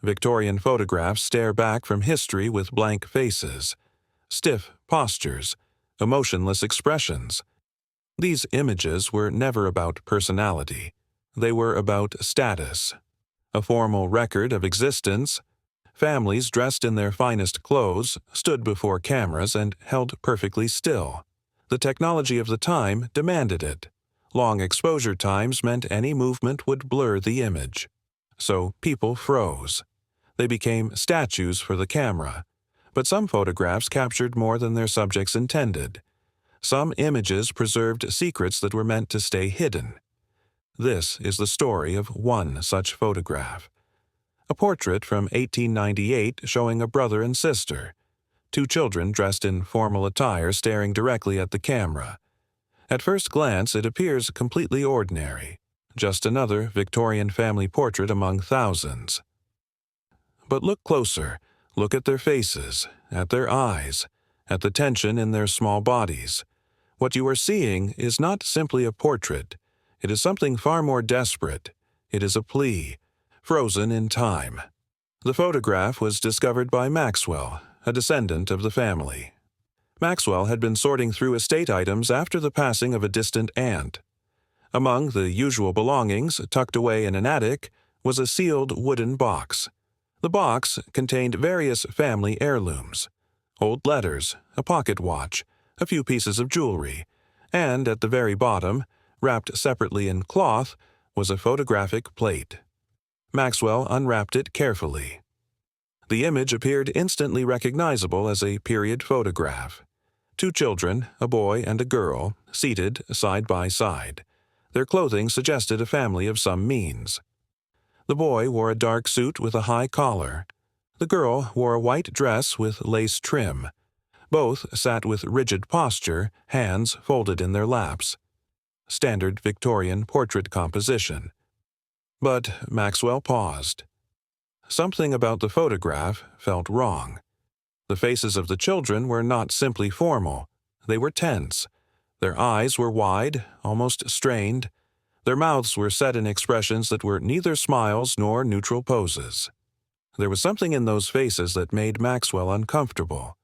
Victorian photographs stare back from history with blank faces, stiff postures, emotionless expressions. These images were never about personality. They were about status, a formal record of existence. Families dressed in their finest clothes stood before cameras and held perfectly still. The technology of the time demanded it. Long exposure times meant any movement would blur the image. So people froze. They became statues for the camera. But some photographs captured more than their subjects intended. Some images preserved secrets that were meant to stay hidden. This is the story of one such photograph. A portrait from 1898 showing a brother and sister, two children dressed in formal attire staring directly at the camera. At first glance, it appears completely ordinary, just another Victorian family portrait among thousands. But look closer. Look at their faces, at their eyes, at the tension in their small bodies. What you are seeing is not simply a portrait. It is something far more desperate. It is a plea, frozen in time. The photograph was discovered by Maxwell, a descendant of the family. Maxwell had been sorting through estate items after the passing of a distant aunt. Among the usual belongings, tucked away in an attic, was a sealed wooden box. The box contained various family heirlooms, old letters, a pocket watch, a few pieces of jewelry, and at the very bottom, wrapped separately in cloth, was a photographic plate. Maxwell unwrapped it carefully. The image appeared instantly recognizable as a period photograph. Two children, a boy and a girl, seated side by side. Their clothing suggested a family of some means. The boy wore a dark suit with a high collar. The girl wore a white dress with lace trim. Both sat with rigid posture, hands folded in their laps. Standard Victorian portrait composition. But Maxwell paused. Something about the photograph felt wrong. The faces of the children were not simply formal. They were tense. Their eyes were wide, almost strained. Their mouths were set in expressions that were neither smiles nor neutral poses. There was something in those faces that made Maxwell uncomfortable.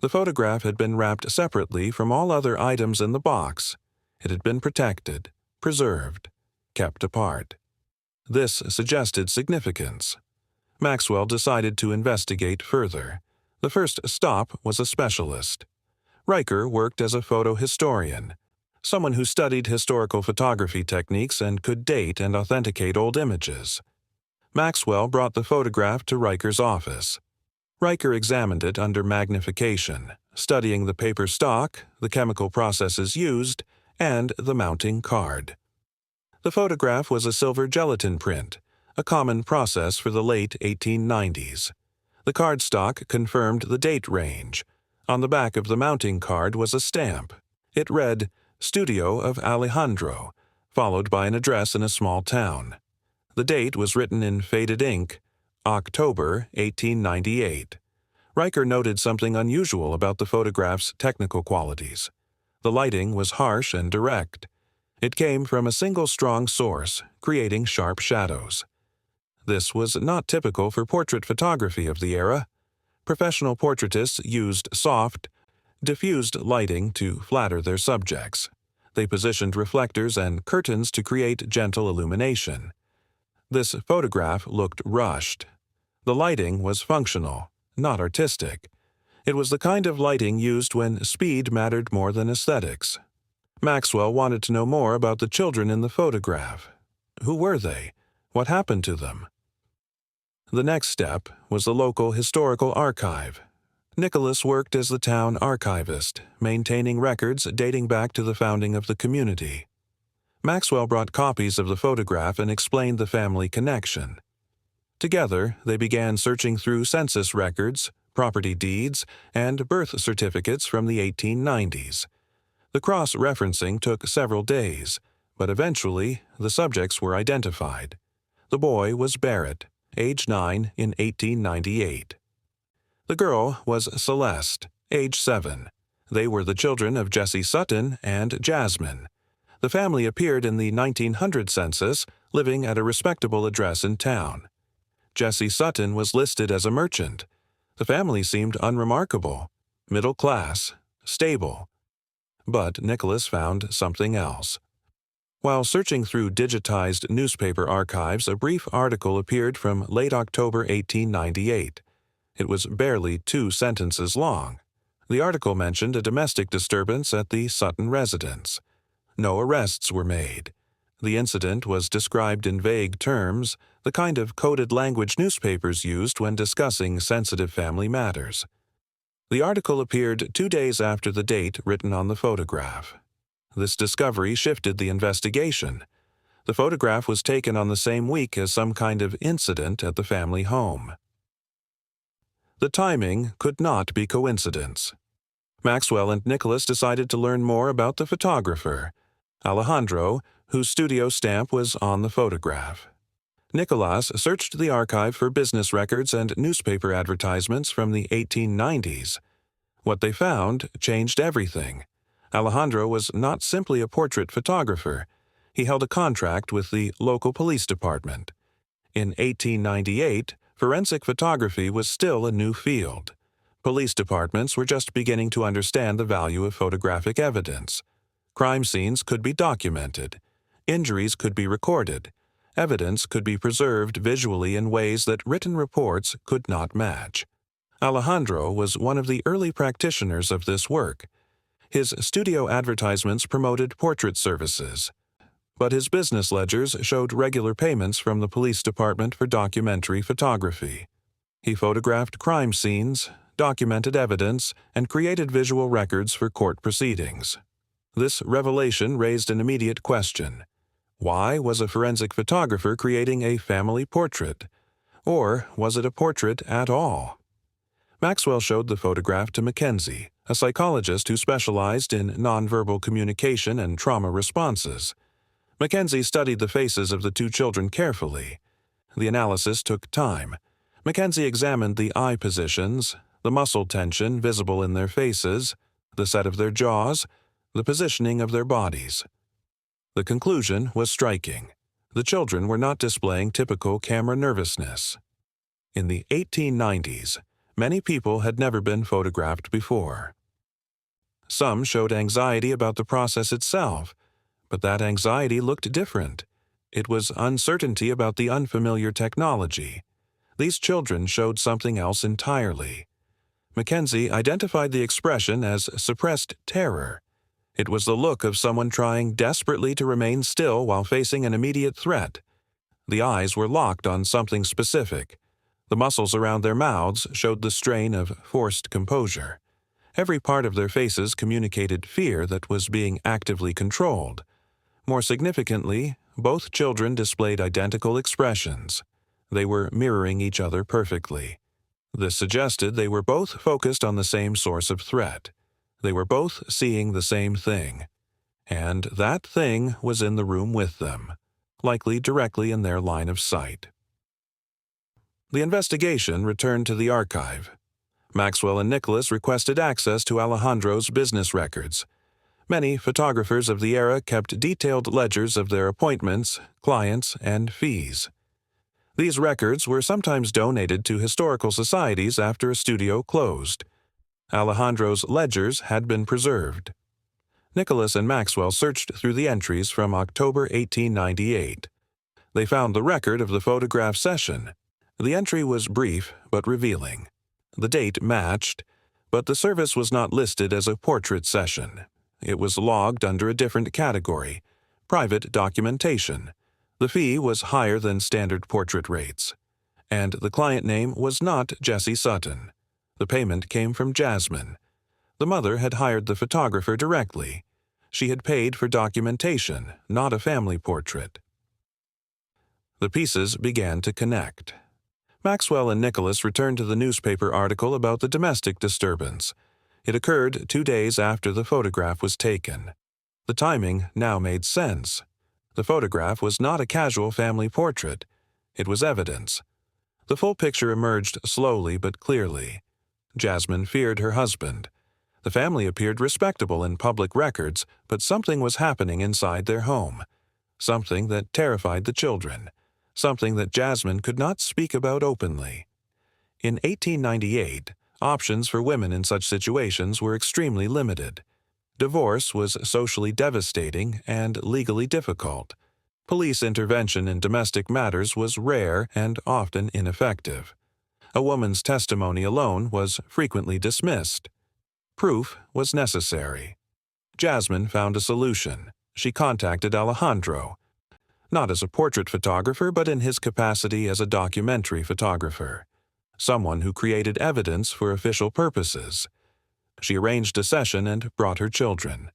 The photograph had been wrapped separately from all other items in the box. It had been protected, preserved, kept apart. This suggested significance. Maxwell decided to investigate further. The first stop was a specialist. Riker worked as a photo historian, someone who studied historical photography techniques and could date and authenticate old images. Maxwell brought the photograph to Riker's office. Riker examined it under magnification, studying the paper stock, the chemical processes used, and the mounting card. The photograph was a silver gelatin print, a common process for the late 1890s. The cardstock confirmed the date range. On the back of the mounting card was a stamp. It read, "Studio of Alejandro," followed by an address in a small town. The date was written in faded ink, October 1898. Riker noted something unusual about the photograph's technical qualities. The lighting was harsh and direct. It came from a single strong source, creating sharp shadows. This was not typical for portrait photography of the era. Professional portraitists used soft, diffused lighting to flatter their subjects. They positioned reflectors and curtains to create gentle illumination. This photograph looked rushed. The lighting was functional, not artistic. It was the kind of lighting used when speed mattered more than aesthetics. Maxwell wanted to know more about the children in the photograph. Who were they? What happened to them? The next step was the local historical archive. Nicholas worked as the town archivist, maintaining records dating back to the founding of the community. Maxwell brought copies of the photograph and explained the family connection. Together, they began searching through census records, property deeds, and birth certificates from the 1890s. The cross-referencing took several days, but eventually the subjects were identified. The boy was Barrett, age 9 in 1898. The girl was Celeste, age 7. They were the children of Jessie Sutton and Jasmine. The family appeared in the 1900 census, living at a respectable address in town. Jessie Sutton was listed as a merchant. The family seemed unremarkable, middle class, stable. But Nicholas found something else. While searching through digitized newspaper archives, a brief article appeared from late October 1898. It was barely 2 sentences long. The article mentioned a domestic disturbance at the Sutton residence. No arrests were made. The incident was described in vague terms, the kind of coded language newspapers used when discussing sensitive family matters. The article appeared 2 days after the date written on the photograph. This discovery shifted the investigation. The photograph was taken on the same week as some kind of incident at the family home. The timing could not be coincidence. Maxwell and Nicholas decided to learn more about the photographer, Alejandro, whose studio stamp was on the photograph. Nicholas searched the archive for business records and newspaper advertisements from the 1890s. What they found changed everything. Alejandro was not simply a portrait photographer. He held a contract with the local police department. In 1898, forensic photography was still a new field. Police departments were just beginning to understand the value of photographic evidence. Crime scenes could be documented. Injuries could be recorded. Evidence could be preserved visually in ways that written reports could not match. Alejandro was one of the early practitioners of this work. His studio advertisements promoted portrait services, but his business ledgers showed regular payments from the police department for documentary photography. He photographed crime scenes, documented evidence, and created visual records for court proceedings. This revelation raised an immediate question. Why was a forensic photographer creating a family portrait? Or was it a portrait at all? Maxwell showed the photograph to Mackenzie, a psychologist who specialized in nonverbal communication and trauma responses. Mackenzie studied the faces of the 2 children carefully. The analysis took time. Mackenzie examined the eye positions, the muscle tension visible in their faces, the set of their jaws, the positioning of their bodies. The conclusion was striking. The children were not displaying typical camera nervousness. In the 1890s, many people had never been photographed before. Some showed anxiety about the process itself, but that anxiety looked different. It was uncertainty about the unfamiliar technology. These children showed something else entirely. Mackenzie identified the expression as suppressed terror. It was the look of someone trying desperately to remain still while facing an immediate threat. The eyes were locked on something specific. The muscles around their mouths showed the strain of forced composure. Every part of their faces communicated fear that was being actively controlled. More significantly, both children displayed identical expressions. They were mirroring each other perfectly. This suggested they were both focused on the same source of threat. They were both seeing the same thing. And that thing was in the room with them, likely directly in their line of sight. The investigation returned to the archive. Maxwell and Nicholas requested access to Alejandro's business records. Many photographers of the era kept detailed ledgers of their appointments, clients, and fees. These records were sometimes donated to historical societies after a studio closed. Alejandro's ledgers had been preserved. Nicholas and Maxwell searched through the entries from October 1898. They found the record of the photograph session. The entry was brief but revealing. The date matched, but the service was not listed as a portrait session. It was logged under a different category, private documentation. The fee was higher than standard portrait rates. And the client name was not Jessie Sutton. The payment came from Jasmine. The mother had hired the photographer directly. She had paid for documentation, not a family portrait. The pieces began to connect. Maxwell and Nicholas returned to the newspaper article about the domestic disturbance. It occurred 2 days after the photograph was taken. The timing now made sense. The photograph was not a casual family portrait. It was evidence. The full picture emerged slowly but clearly. Jasmine feared her husband. The family appeared respectable in public records, but something was happening inside their home. Something that terrified the children. something that Jasmine could not speak about openly. In 1898, options for women in such situations were extremely limited. Divorce was socially devastating and legally difficult. Police intervention in domestic matters was rare and often ineffective. A woman's testimony alone was frequently dismissed. Proof was necessary. Jasmine found a solution. She contacted Alejandro, not as a portrait photographer but in his capacity as a documentary photographer, someone who created evidence for official purposes. She arranged a session and brought her children.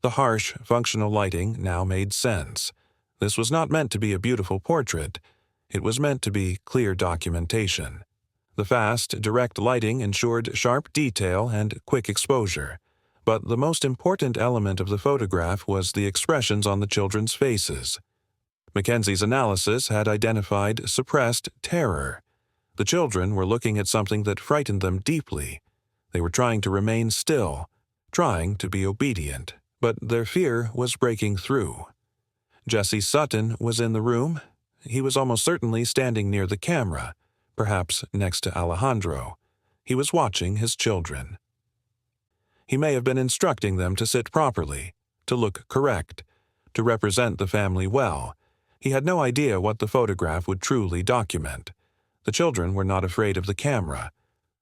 The harsh, functional lighting now made sense. This was not meant to be a beautiful portrait. It was meant to be clear documentation. The fast, direct lighting ensured sharp detail and quick exposure. But the most important element of the photograph was the expressions on the children's faces. Mackenzie's analysis had identified suppressed terror. The children were looking at something that frightened them deeply. They were trying to remain still, trying to be obedient, but their fear was breaking through. Jesse Sutton was in the room. He was almost certainly standing near the camera, perhaps next to Alejandro. He was watching his children. He may have been instructing them to sit properly, to look correct, to represent the family well. He had no idea what the photograph would truly document. The children were not afraid of the camera.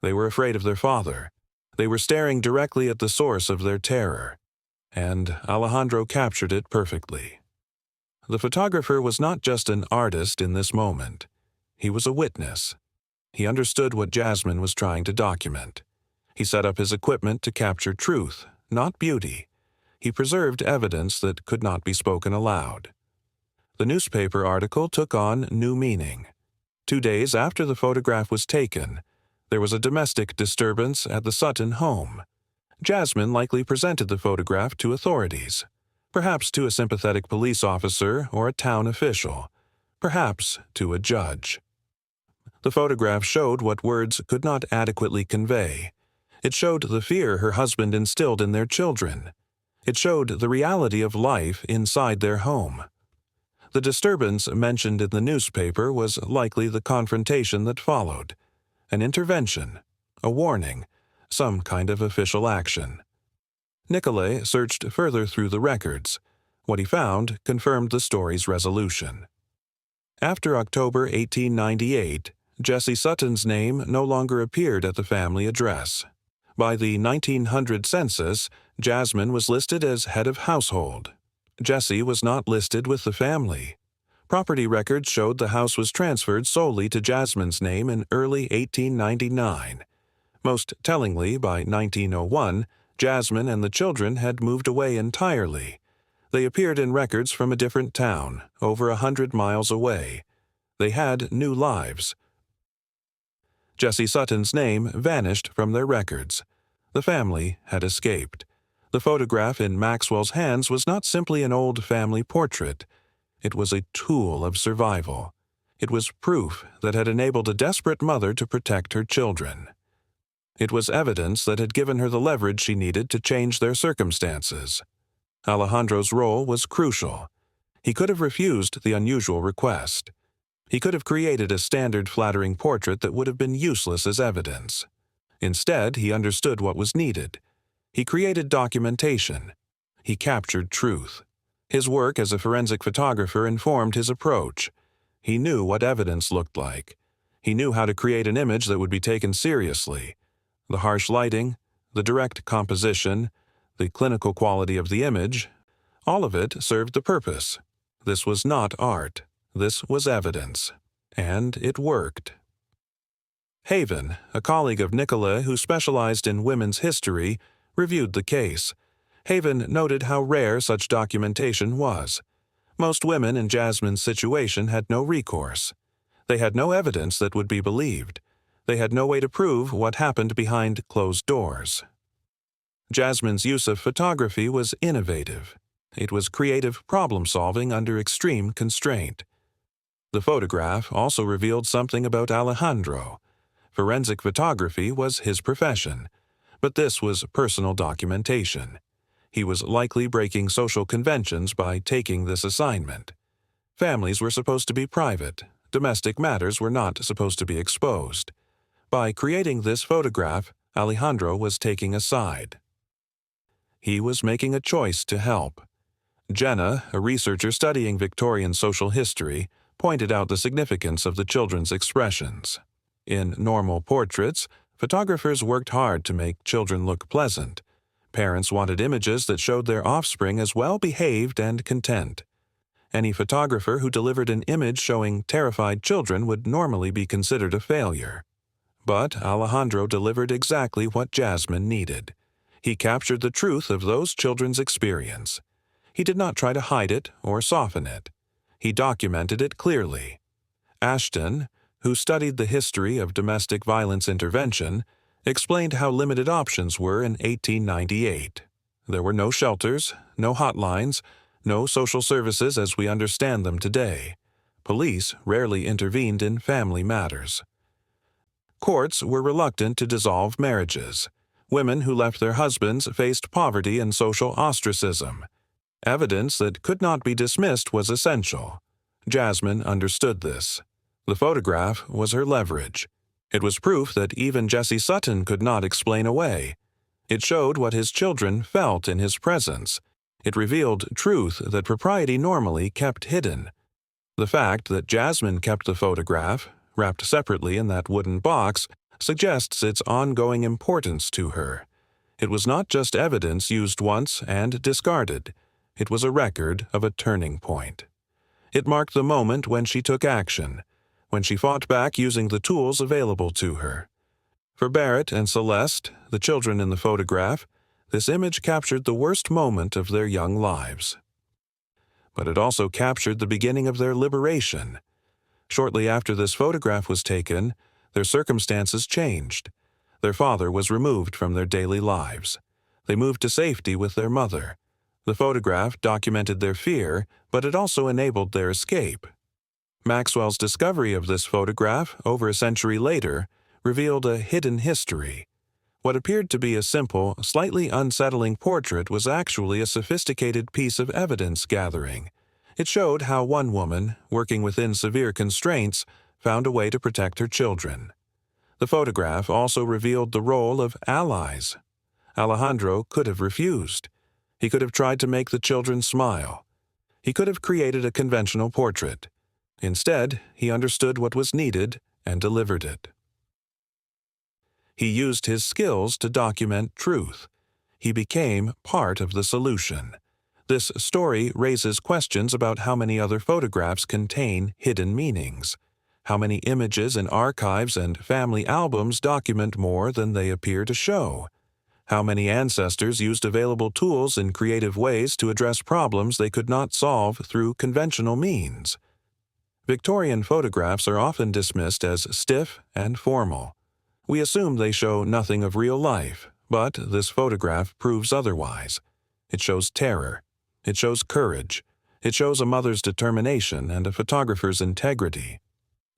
They were afraid of their father. They were staring directly at the source of their terror. And Alejandro captured it perfectly. The photographer was not just an artist in this moment. He was a witness. He understood what Jasmine was trying to document. He set up his equipment to capture truth, not beauty. He preserved evidence that could not be spoken aloud. The newspaper article took on new meaning. 2 days after the photograph was taken, there was a domestic disturbance at the Sutton home. Jasmine likely presented the photograph to authorities, perhaps to a sympathetic police officer or a town official, perhaps to a judge. The photograph showed what words could not adequately convey. It showed the fear her husband instilled in their children. It showed the reality of life inside their home. The disturbance mentioned in the newspaper was likely the confrontation that followed, an intervention, a warning, some kind of official action. Nicolay searched further through the records. What he found confirmed the story's resolution. After October 1898, Jesse Sutton's name no longer appeared at the family address. By the 1900 census, Jasmine was listed as head of household. Jesse was not listed with the family. Property records showed the house was transferred solely to Jasmine's name in early 1899. Most tellingly, by 1901, Jasmine and the children had moved away entirely. They appeared in records from a different town, over 100 miles away. They had new lives. Jesse Sutton's name vanished from their records. The family had escaped. The photograph in Maxwell's hands was not simply an old family portrait. It was a tool of survival. It was proof that had enabled a desperate mother to protect her children. It was evidence that had given her the leverage she needed to change their circumstances. Alejandro's role was crucial. He could have refused the unusual request. He could have created a standard flattering portrait that would have been useless as evidence. Instead, he understood what was needed. He created documentation. He captured truth. His work as a forensic photographer informed his approach. He knew what evidence looked like. He knew how to create an image that would be taken seriously. The harsh lighting, the direct composition, the clinical quality of the image, all of it served the purpose. This was not art. This was evidence. And it worked. Haven, a colleague of Nicolay who specialized in women's history, reviewed the case. Haven noted how rare such documentation was. Most women in Jasmine's situation had no recourse. They had no evidence that would be believed. They had no way to prove what happened behind closed doors. Jasmine's use of photography was innovative. It was creative problem-solving under extreme constraint. The photograph also revealed something about Alejandro. Forensic photography was his profession, but this was personal documentation. He was likely breaking social conventions by taking this assignment. Families were supposed to be private. domestic matters were not supposed to be exposed. By creating this photograph, Alejandro was taking a side. He was making a choice to help. Jenna, a researcher studying Victorian social history, pointed out the significance of the children's expressions. In normal portraits, photographers worked hard to make children look pleasant. Parents wanted images that showed their offspring as well-behaved and content. Any photographer who delivered an image showing terrified children would normally be considered a failure. But Alejandro delivered exactly what Jasmine needed. He captured the truth of those children's experience. He did not try to hide it or soften it. He documented it clearly. Ashton, who studied the history of domestic violence intervention, explained how limited options were in 1898. There were no shelters, no hotlines, no social services as we understand them today. Police rarely intervened in family matters. Courts were reluctant to dissolve marriages. Women who left their husbands faced poverty and social ostracism. Evidence that could not be dismissed was essential. Jasmine understood this. The photograph was her leverage. It was proof that even Jesse Sutton could not explain away. It showed what his children felt in his presence. It revealed truth that propriety normally kept hidden. The fact that Jasmine kept the photograph, wrapped separately in that wooden box, suggests its ongoing importance to her. It was not just evidence used once and discarded. It was a record of a turning point. It marked the moment when she took action, when she fought back using the tools available to her. For Barrett and Celeste, the children in the photograph, this image captured the worst moment of their young lives. But it also captured the beginning of their liberation. Shortly after this photograph was taken, their circumstances changed. Their father was removed from their daily lives. They moved to safety with their mother. The photograph documented their fear, but it also enabled their escape. Maxwell's discovery of this photograph, over a century later, revealed a hidden history. What appeared to be a simple, slightly unsettling portrait was actually a sophisticated piece of evidence gathering. It showed how one woman, working within severe constraints, found a way to protect her children. The photograph also revealed the role of allies. Alejandro could have refused. He could have tried to make the children smile. He could have created a conventional portrait. Instead, he understood what was needed and delivered it. He used his skills to document truth. He became part of the solution. This story raises questions about how many other photographs contain hidden meanings. How many images in archives and family albums document more than they appear to show? How many ancestors used available tools in creative ways to address problems they could not solve through conventional means? Victorian photographs are often dismissed as stiff and formal. We assume they show nothing of real life, but this photograph proves otherwise. It shows terror. It shows courage. It shows a mother's determination and a photographer's integrity.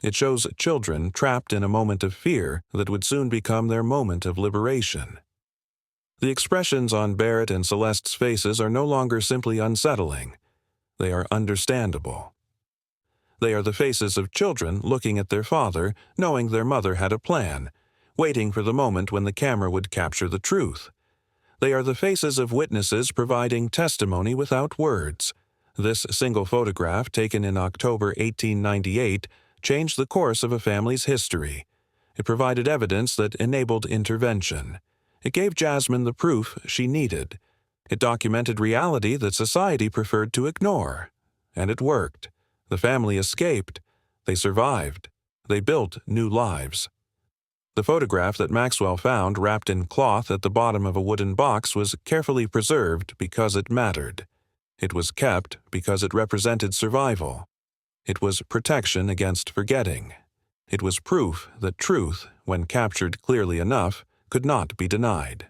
It shows children trapped in a moment of fear that would soon become their moment of liberation. The expressions on Barrett and Celeste's faces are no longer simply unsettling. They are understandable. They are the faces of children looking at their father, knowing their mother had a plan, waiting for the moment when the camera would capture the truth. They are the faces of witnesses providing testimony without words. This single photograph, taken in October 1898, changed the course of a family's history. It provided evidence that enabled intervention. It gave Jasmine the proof she needed. It documented reality that society preferred to ignore. And it worked. The family escaped. They survived. They built new lives. The photograph that Maxwell found wrapped in cloth at the bottom of a wooden box was carefully preserved because it mattered. It was kept because it represented survival. It was protection against forgetting. It was proof that truth, when captured clearly enough, could not be denied.